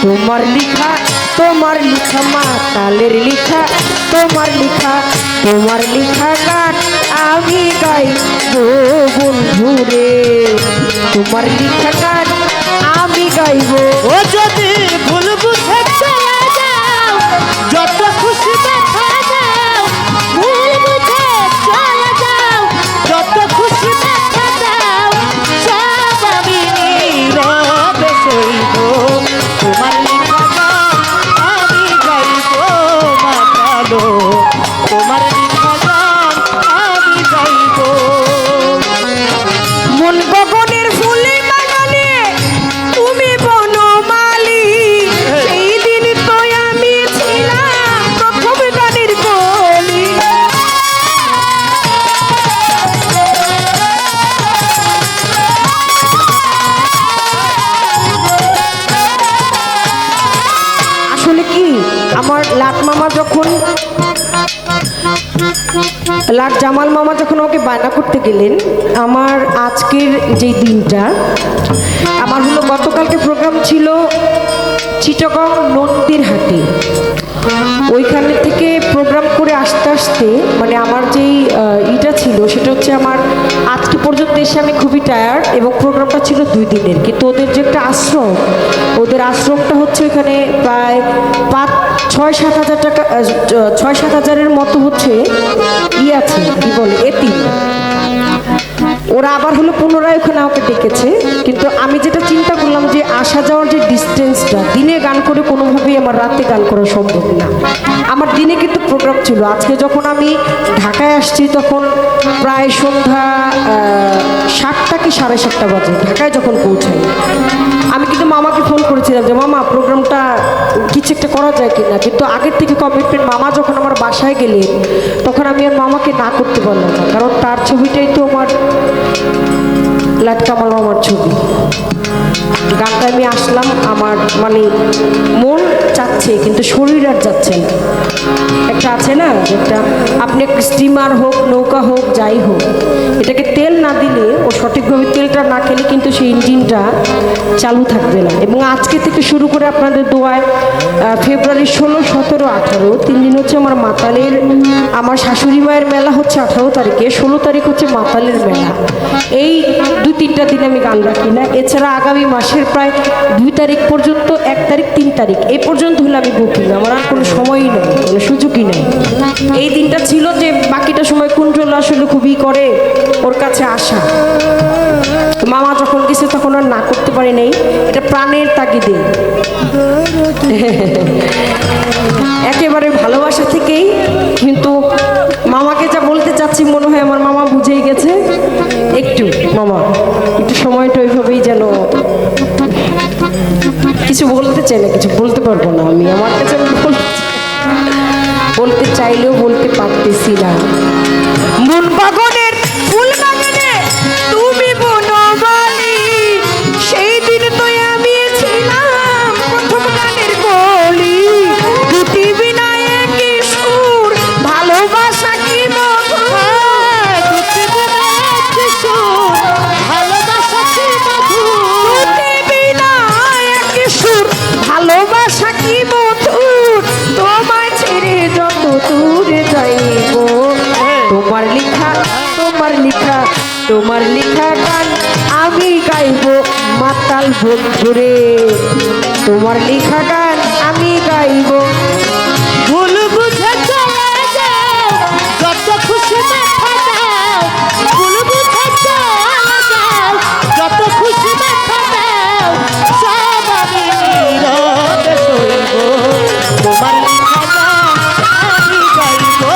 তোমার লিখা মাতালের লিখা, তোমার লিখা গান আমি গাইবো বন্ধুরে, তোমার লিখা গান আমি গাইবো। ও যদি ভুল বুঝে চলে যাও, যত খুশি দেখা যাও, ভুল বুঝে চলে যাও, যত খুশি দেখা যাও, সব আমি নীরবে সইব। তোমার লিখা গান আমি গাইবো মাতালো, তোমার লিখা গান আমি গাইবো। মন গগনের ফুলে বাগানে তুমি বনমালী, সেই দিন তো আমি ছিলাম প্রথম গানের কলি। আসলে কি আমার লাট মামা যখন লাট জামাল মামা যখন আমাকে বায়না করতে গেলেন, আমার আজকের যে দিনটা আমার হলো গতকালকে প্রোগ্রাম ছিল চিটাগং নন্দীর হাটে। ওইখানে থেকে প্রোগ্রাম করে আসতে আসতে মানে আমার যেই ইটা ছিল সেটা হচ্ছে আমার আজকে পর্যন্ত এসে আমি খুবই টায়ার্ড, এবং প্রোগ্রামটা ছিল 2 দিনের। কিন্তু ওদের যে একটা আশ্রম, ওদের আশ্রমটা হচ্ছে এখানে প্রায় 6-7 হাজার টাকা, 6-7 হাজারের মতো হচ্ছে আছে কি বলে এতিম। ওরা আবার হলো পুনরায় ওখানে আমাকে ডেকেছে, কিন্তু আমি যেটা চিন্তা করলাম যে আসা যাওয়ার যে ডিস্টেন্সটা, দিনে গান করে কোনোভাবেই আমার রাতে গান করা সম্ভব না। আমার দিনে কিন্তু প্রোগ্রাম ছিল। আজকে যখন আমি ঢাকায় আসছি তখন প্রায় সন্ধ্যা 7টা কি 7:30 বাজে ঢাকায় যখন পৌঁছাই। আমি কিন্তু মামাকে ফোন করেছিলাম যে মামা প্রোগ্রামটা কিছু একটা করা যায় কিনা, কিন্তু আগের থেকে কমিটমেন্ট। মামা যখন আমার বাসায় গেলেন তখন আমি আর মামাকে না করতে পারলাম না, কারণ তার ছবিটাই তো আমার লাট কামাল মামার ছবি। গানটা আমি আসলাম, আমার মানে মন চাচ্ছে কিন্তু শরীর আর যাচ্ছে না। একটা আছে না একটা, আপনি একটা স্টিমার হোক নৌকা হোক যাই হোক, এটাকে তেল না দিলে ও সঠিকভাবে তেলটা না খেলে কিন্তু সেই ইঞ্জিনটা চালু থাকবে না। এবং আজকে থেকে শুরু করে আপনাদের দোয়ায় ফেব্রুয়ারি 16, 17, 18 3 দিন হচ্ছে আমার মাতালের, আমার শাশুড়ি মায়ের মেলা হচ্ছে 18 তারিখে, 16 তারিখ হচ্ছে মাতালের মেলা। এই 2-3টা দিন আমি গান রাখি না। এছাড়া আগামী মাসের প্রায় 2 তারিখ পর্যন্ত, 1 তারিখ 3 তারিখ এই পর্যন্ত হলে আমি বুকিং, আমার আর কোনো সময়ই নেই, কোনো সুযোগই নেই। এই দিনটা ছিল যে বাকিটা সময় কুঞ্জল আসলে খুবই করে ওর কাছে আসা। মামা যখন গেছে তখন আর না করতে পারি নাই, এটা প্রাণের তাগিদে একেবারে ভালোবাসা থেকেই। কিন্তু মামাকে যা বলতে চাচ্ছি মনে হয় আমার মামা বুঝেই গেছে। একটু মামা একটু সময়টা ওইভাবেই যেন, কিছু বলতে চাই না, কিছু বলতে পারবো না আমি, আমার কাছে বলতে চাইলেও বলতে পারতেছি না। মন বাগানের ফুল বাগানে তুমি বনমালী, সেই দিন তো আমি ছিলাম প্রথম গানের কলি। দুটি বিনায় কি সুর, ভালোবাসা কি মধুর, দুটি বিনায় কি সুর, ভালোবাসা কি মধুর, দুটি বিনায় কি সুর, ভালোবাসা কি মধুর, তোমায় ছেড়ে যত দূরে যাইব। তোমার লিখা গান আমি গাইবো মাতাল বন্ধুরে, তোমার লিখা গান আমি গাইবো। ভুল বুঝে চলে যাও, যত খুশি দেখা যাও, ভুল বুঝে চলে যাও, যত খুশি দেখা যাও, সব আমি নীরবে সইব। তোমার লিখা গান আমি গাইবো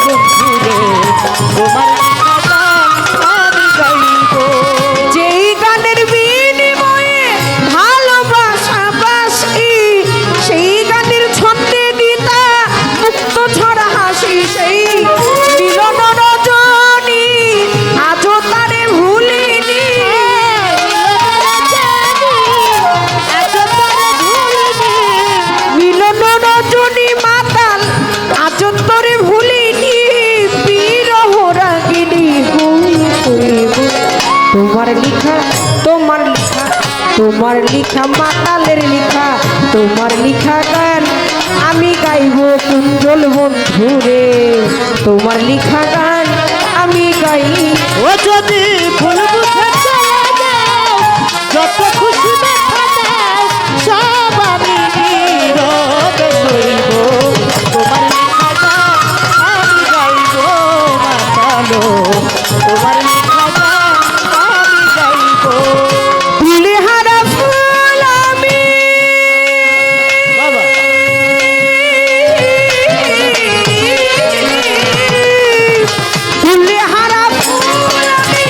বন্ধুরে, তোমার লিখা গান আমি গাইবো। যেই গানের বিনিময়ে ভালোবাসা বাসি, সেই গানের ছন্দে দিতা মুক্ত ছড়া হাসি, সেই মিলন রজনী আজও তারে ভুলিনি, মিলন রজনী মাতাল আজও তোরে ভুলিনি, বিরহ রাগিনী তোমার লিখা মাতালের লিখা, তোমার লিখা গান আমি গাইব কুঞ্জল বন্ধুরে, তোমার লিখা গান আমি গাইব। ও যদি ভুল বুঝে চলে যাও, যত খুশি দেখা দাও, সব আমি নীরবে সইব। তোমার লেখা গান আমি গাইব মাতালো, তোমার লেখা গান আমি গাইব। ফুলহারা ফুল আমি বাবা ফুলহারা ফুল আমি,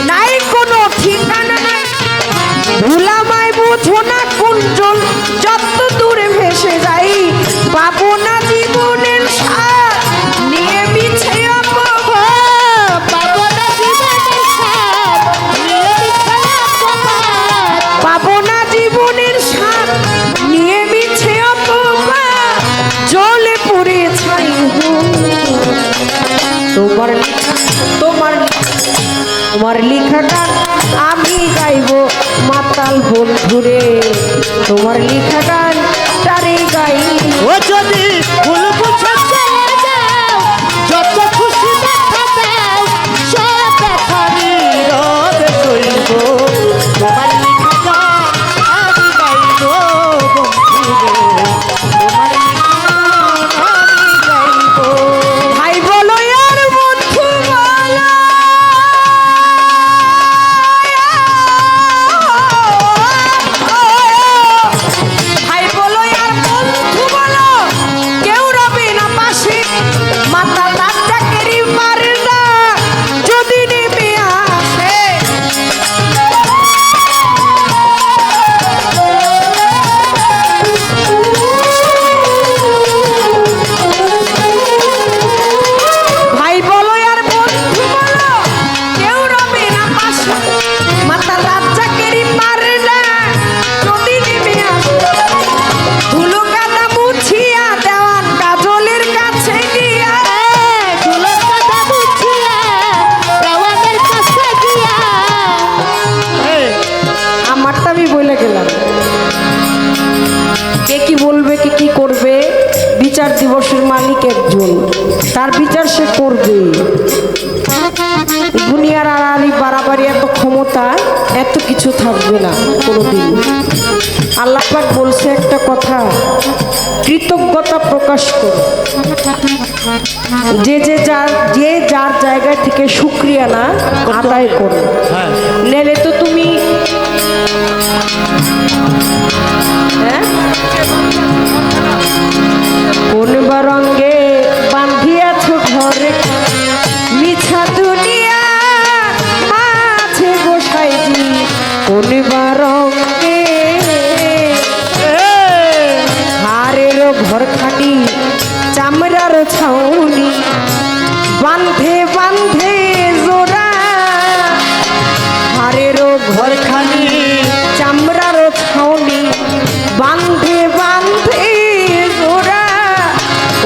নাই কোনো ঠিকানা নাই, ভুলামাই বুঝো না কুঞ্জল যত দূরে ভেসে যাই, পাবো না জীবনের স্বাদ নিয়ে মিছে অপবাদ, পাবো না জীবনের স্বাদ নিয়ে মিছে অপবাদ। পাবো না জীবনের স্বাদ নিয়ে মিছে অপবাদ, জ্বলে পুড়ে ছাই হই। তোমার তোমার লিখা গান আমি গাইব মাতাল বন্ধুরে, তোমার লিখা গান তারে গাই। ও যদি ভুল বুঝে চলে যাও, যত খুশি দেখা দাও, সব দেখা নীরবে সইব। তোমার লেখা গান আমি গাইব বন্ধুরে, তোমার লেখা গান আমি গাইব। ভাই বলো আর বন্ধু বলো, ভাই বলো আর বন্ধু বলো, কেউ রবে না পাশে, মাথা তার চাকরি পারে না যদি নেমে আসে। ভাই বলো আর বন্ধু বলো, কেউ রবে না পাশে, মাথা রাজ্জা কেরি পারে না যদি নেমে আসে। ধুলো কাদা মুছিয়া দেওয়ান কাজলের কাছে গিয়া, ধুলোর কথা বুঝিয়া দেওয়ানের কাছে গিয়া। আমারটা আমি বলে গেলাম, কে কি বলবে কে কি করবে, বিচার দিবসের মালিক একজন, তার বিচার সে করবে। দুনিয়ার আড়াআড়ি বাড়াবাড়ি এত ক্ষমতা এত কিছু থাকবে না কোনোদিন। আল্লাহ পাক বলছে একটা কথা, কৃতজ্ঞতা প্রকাশ করো, যে যার জায়গা থেকে শুকরিয়া না আদায় করো, নেলে তো তুমি কোন রঙ্গে বান্ধিয়াছ ঘরে মিছা দুনিয়া মাঝে গোসাইজি, কোন রঙ্গে হারের ঘর খাটি চামড়ার ছাউনি, বান্ধে বান্ধে জোড়া হারের ঘরখানি চামড়ার ছাউনি, বান্ধে বান্ধে জোড়া,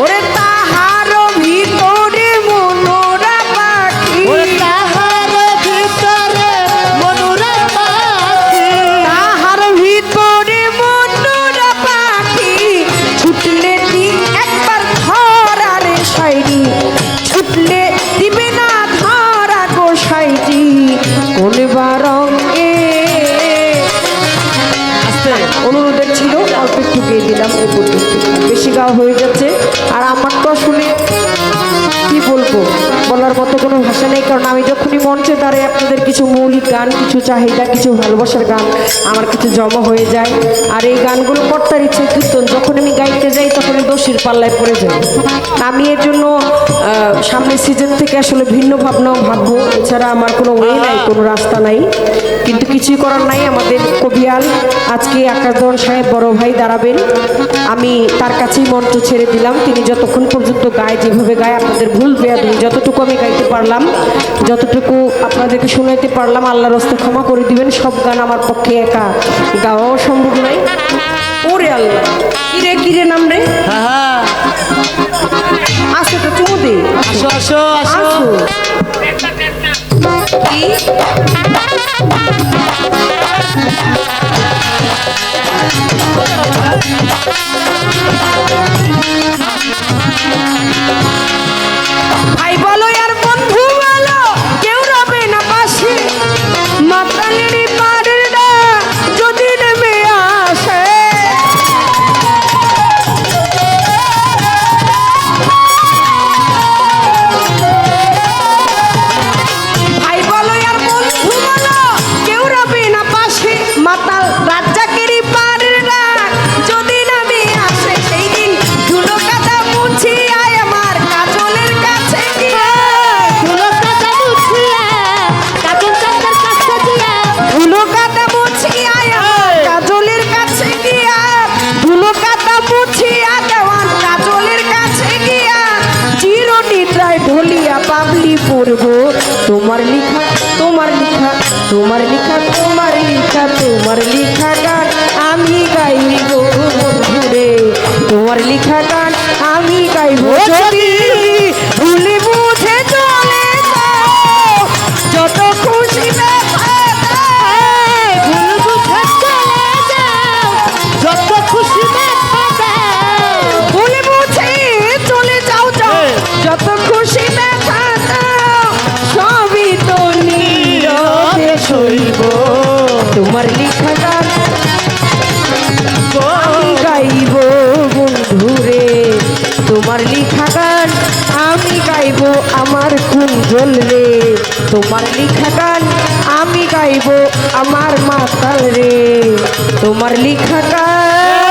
ওরে তাহার ভিতরে মনোরা পাখি, ওরে তাহার ভিতরে মনুরা পাখি, তাহার ভিতরে মনোরা পাখি, ছুটলে দিন একবার ধরারে সাইরি, ছুটলে দিবে না ধরা গোসাইজি, কোন রঙ্গে। অনুরোধের ছিল অল্প একটু গিয়ে দিলাম, এই পর্যন্ত, বেশি গাওয়া হয়ে যাচ্ছে। আর আমার তো আসলে কি বলবো, বলার মতো কোনো ভাষা নেই, কারণ আমি যখনই মঞ্চে দাঁড়াই আপনাদের কিছু মৌলিক গান, কিছু চাহিদা, কিছু ভালোবাসার গান আমার কিছু জমা হয়ে যায়। আর এই গানগুলো কর্তার ইচ্ছে কীর্তন, যখন আমি গাইতে যাই তখন দোষীর পাল্লায় পড়ে যাই। আমি এর জন্য সামনের সিজন থেকে আসলে ভিন্ন ভাবনাও ভাববো, এছাড়া আমার কোনো ওয়ে নাই, কোনো রাস্তা নাই, কিন্তু কিছুই করার নাই। আমাদের কবিয়াল আজকে আকাশদন সাহেব বড় ভাই দাঁড়াবেন, আমি তার কাছেই মঞ্চ ছেড়ে দিলাম। তিনি যতক্ষণ পর্যন্ত গায়, যেভাবে গায় আপনাদের ভুল বেয়াদবি, যতটুকু আমি গাইতে পারলাম, যতটুকু আপনাদেরকে শোনাইতে পারলাম, আল্লাহর হস্তে ক্ষমা করে দিবেন। সব গান আমার পক্ষে একা গাওয়াও সম্ভব নয়। ওরে আল্লাহ, কিরে কিরে নাম রে, আসো তো চুমু দে, আসো আসো আসো। আসো কি ভাই বলো আর বন্ধু বলো কেউ রবে না পাশে মাতালেরই পাড়ের না যদি নেমে আসে ভাই বলো আর বন্ধু বলো কেউ রবে না পাশে মাতাল রাজ্জাকেরই পাড়ের না যদি নামে আসে সেই দিন ধুলো কাদা মুছি আয় আমার কাজলের কাছে গিয়ে ধুলো কাদা মুছিয়া কাজল চাচার কাছে দিয়া ধুলো কাদা মুছিয়া আমার কাজলের কাছে গিয়া ধুলো কাদা মুছিয়া দেওয়ান কাজলের কাছে গিয়া চিরনিদ্রায় ঢলিয়া পাবলি পড়ব তোমার লিখা তোমার লিখা তোমার লিখা তোমার লিখা তোমার লিখা গান আমি গাইব বন্ধুরে তোমার লিখা গান আমি গাইব যদি ভুলে বুঝে চলে যাও যত খুশি ব্যথা দাও। ভুল বুঝে চলে যাও যত খুশি দেখা দাও ভুলে বুঝে চলে যাও যাও যত খুশি ব্যথা দাও সবই তো নীরবে সইব তোমার লিখা গান আমি গাইব বন্ধুরে তোমার লিখা গান আমি গাইব আমার কুঞ্জল রে তোমার লিখা গান আমি গাইব আমার মাতাল রে তোমার লিখা গান